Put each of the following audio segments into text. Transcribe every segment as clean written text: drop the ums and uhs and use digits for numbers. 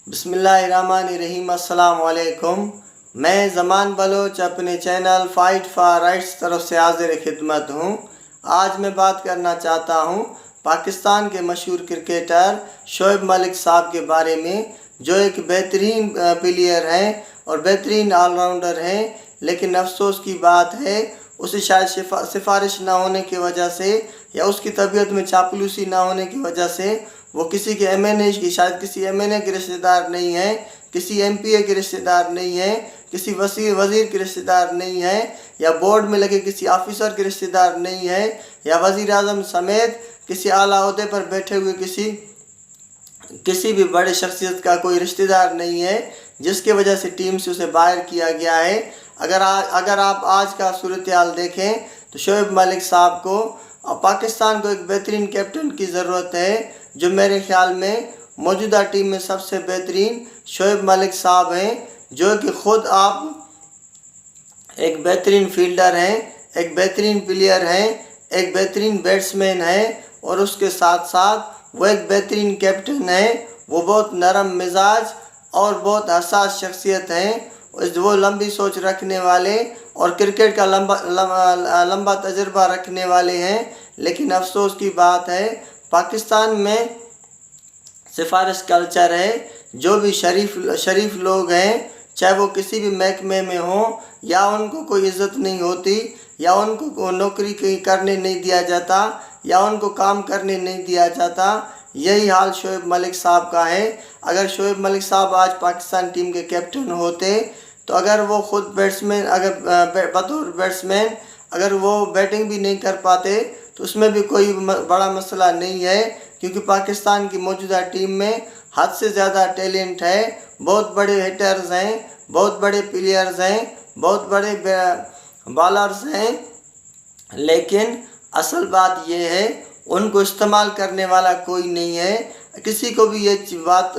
بسم اللہ الرحمن الرحیم۔ السلام علیکم۔ میں زمان بلوچ اپنے چینل فائٹ فار رائٹس طرف سے حاضر خدمت ہوں۔ آج میں بات کرنا چاہتا ہوں پاکستان کے مشہور کرکٹر شعیب ملک صاحب کے بارے میں، جو ایک بہترین پلیئر ہیں اور بہترین آل راؤنڈر ہیں، لیکن افسوس کی بات ہے اسے شاید سفارش نہ ہونے کی وجہ سے یا اس کی طبیعت میں چاپلوسی نہ ہونے کی وجہ سے وہ کسی کے ایم این اے کی شاید کسی ایم این اے کے رشتہ دار نہیں ہیں، کسی ایم پی اے کے رشتہ دار نہیں ہیں، کسی وزیر کے رشتہ دار نہیں ہیں، یا بورڈ میں لگے کسی آفیسر کے رشتہ دار نہیں ہیں، یا وزیر اعظم سمیت کسی اعلیٰ عہدے پر بیٹھے ہوئے کسی بھی بڑے شخصیت کا کوئی رشتہ دار نہیں ہے، جس کی وجہ سے ٹیم سے اسے باہر کیا گیا ہے۔ اگر آپ آج کا صورتحال دیکھیں تو شعیب ملک صاحب کو پاکستان کو ایک بہترین کیپٹن کی ضرورت ہے، جو میرے خیال میں موجودہ ٹیم میں سب سے بہترین شعیب ملک صاحب ہیں، جو کہ خود آپ ایک بہترین فیلڈر ہیں، ایک بہترین پلیئر ہیں، ایک بہترین بیٹسمین ہیں، اور اس کے ساتھ ساتھ وہ ایک بہترین کیپٹن ہیں۔ وہ بہت نرم مزاج اور بہت حساس شخصیت ہیں، وہ لمبی سوچ رکھنے والے اور کرکٹ کا لمبا تجربہ رکھنے والے ہیں، لیکن افسوس کی بات ہے پاکستان میں سفارش کلچر ہے۔ جو بھی شریف لوگ ہیں، چاہے وہ کسی بھی محکمے میں ہوں، یا ان کو کوئی عزت نہیں ہوتی، یا ان کو نوکری کرنے نہیں دیا جاتا، یا ان کو کام کرنے نہیں دیا جاتا۔ یہی حال شعیب ملک صاحب کا ہے۔ اگر شعیب ملک صاحب آج پاکستان ٹیم کے کیپٹن ہوتے تو اگر وہ خود بطور بیٹسمین اگر وہ بیٹنگ بھی نہیں کر پاتے تو اس میں بھی کوئی بڑا مسئلہ نہیں ہے، کیونکہ پاکستان کی موجودہ ٹیم میں حد سے زیادہ ٹیلنٹ ہے، بہت بڑے ہٹرز ہیں، بہت بڑے پلیئرز ہیں، بہت بڑے بالرز ہیں، لیکن اصل بات یہ ہے ان کو استعمال کرنے والا کوئی نہیں ہے۔ کسی کو بھی یہ بات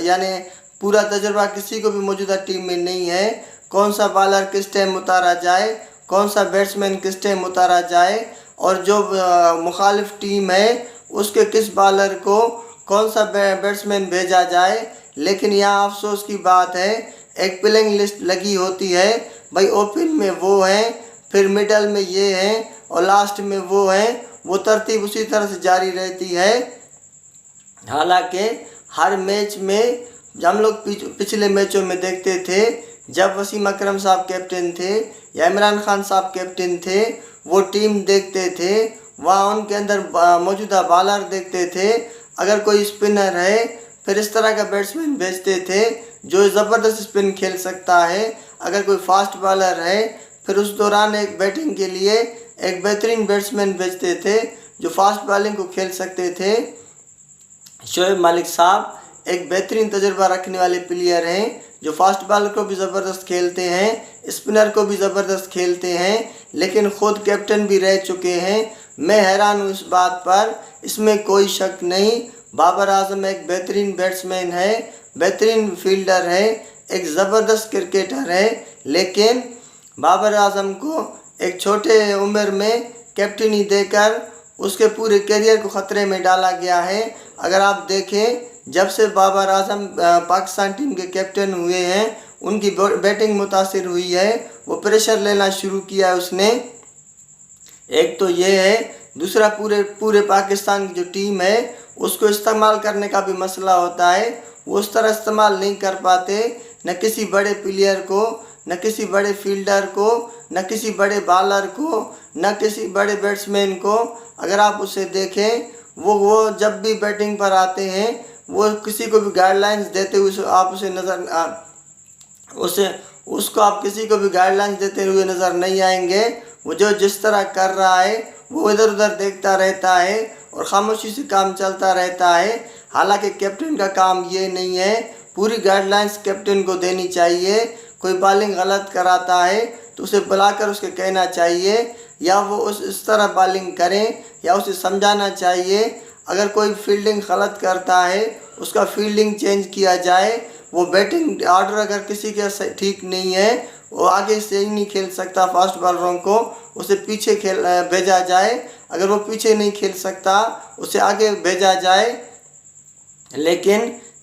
یعنی پورا تجربہ کسی کو بھی موجودہ ٹیم میں نہیں ہے، کون سا بالر کس ٹائم اتارا جائے، کون سا بیٹسمین کس ٹائم اتارا جائے، اور جو مخالف ٹیم ہے اس کے کس بالر کو کون سا بیٹسمین بھیجا جائے۔ لیکن یہاں افسوس کی بات ہے ایک پلنگ لسٹ لگی ہوتی ہے، بھائی اوپن میں وہ ہیں، پھر مڈل میں یہ ہیں، اور لاسٹ میں وہ ہیں، وہ ترتیب اسی طرح سے جاری رہتی ہے۔ حالانکہ ہر میچ میں ہم لوگ پچھلے میچوں میں دیکھتے تھے جب وسیم اکرم صاحب کیپٹن تھے یا عمران خان صاحب کیپٹن تھے، وہ ٹیم دیکھتے تھے، وہاں ان کے اندر موجودہ بالر دیکھتے تھے، اگر کوئی اسپنر ہے پھر اس طرح کا بیٹسمین بھیجتے تھے جو زبردست اسپن کھیل سکتا ہے، اگر کوئی فاسٹ بالر ہے پھر اس دوران ایک بیٹنگ کے لیے ایک بہترین بیٹسمین بھیجتے تھے جو فاسٹ بالنگ کو کھیل سکتے تھے۔ شعیب ملک صاحب ایک بہترین تجربہ رکھنے والے پلیئر ہیں، جو فاسٹ بالر کو بھی زبردست کھیلتے ہیں، اسپنر کو بھی زبردست کھیلتے ہیں، لیکن خود کیپٹن بھی رہ چکے ہیں۔ میں حیران ہوں اس بات پر، اس میں کوئی شک نہیں۔ بابر اعظم ایک بہترین بیٹسمین ہے، بہترین فیلڈر ہے، ایک زبردست کرکٹر ہے، لیکن بابر اعظم کو ایک چھوٹے عمر میں کیپٹنی دے کر اس کے پورے کیریئر کو خطرے میں ڈالا گیا ہے۔ اگر آپ دیکھیں جب سے بابر اعظم پاکستان ٹیم کے کیپٹن ہوئے ہیں، ان کی بیٹنگ متاثر ہوئی ہے، وہ پریشر لینا شروع کیا ہے اس نے۔ ایک تو یہ ہے، دوسرا پورے پاکستان کی جو ٹیم ہے اس کو استعمال کرنے کا بھی مسئلہ ہوتا ہے، وہ اس طرح استعمال نہیں کر پاتے، نہ کسی بڑے پلیئر کو، نہ کسی بڑے فیلڈر کو، نہ کسی بڑے بالر کو، نہ کسی بڑے بیٹسمین کو۔ اگر آپ اسے دیکھیں وہ جب بھی بیٹنگ پر آتے ہیں وہ کسی کو بھی گائیڈ لائنز دیتے ہوئے اس کو آپ کسی کو بھی گائیڈ لائنز دیتے ہوئے نظر نہیں آئیں گے۔ وہ جس طرح کر رہا ہے وہ ادھر ادھر دیکھتا رہتا ہے اور خاموشی سے کام چلتا رہتا ہے۔ حالانکہ کیپٹن کا کام یہ نہیں ہے، پوری گائیڈ لائنز کیپٹن کو دینی چاہیے۔ کوئی بالنگ غلط کراتا ہے تو اسے بلا کر اس کے کہنا چاہیے، یا وہ اس طرح بالنگ کریں، یا اسے سمجھانا چاہیے۔ اگر کوئی فیلڈنگ غلط کرتا ہے اس کا فیلڈنگ چینج کیا جائے۔ وہ بیٹنگ آرڈر اگر کسی کا ٹھیک نہیں ہے، وہ آگے سے نہیں کھیل سکتا فاسٹ بالروں کو، اسے پیچھے بھیجا جائے۔ اگر وہ پیچھے نہیں کھیل سکتا اسے آگے بھیجا جائے۔ لیکن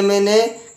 MNA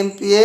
MPA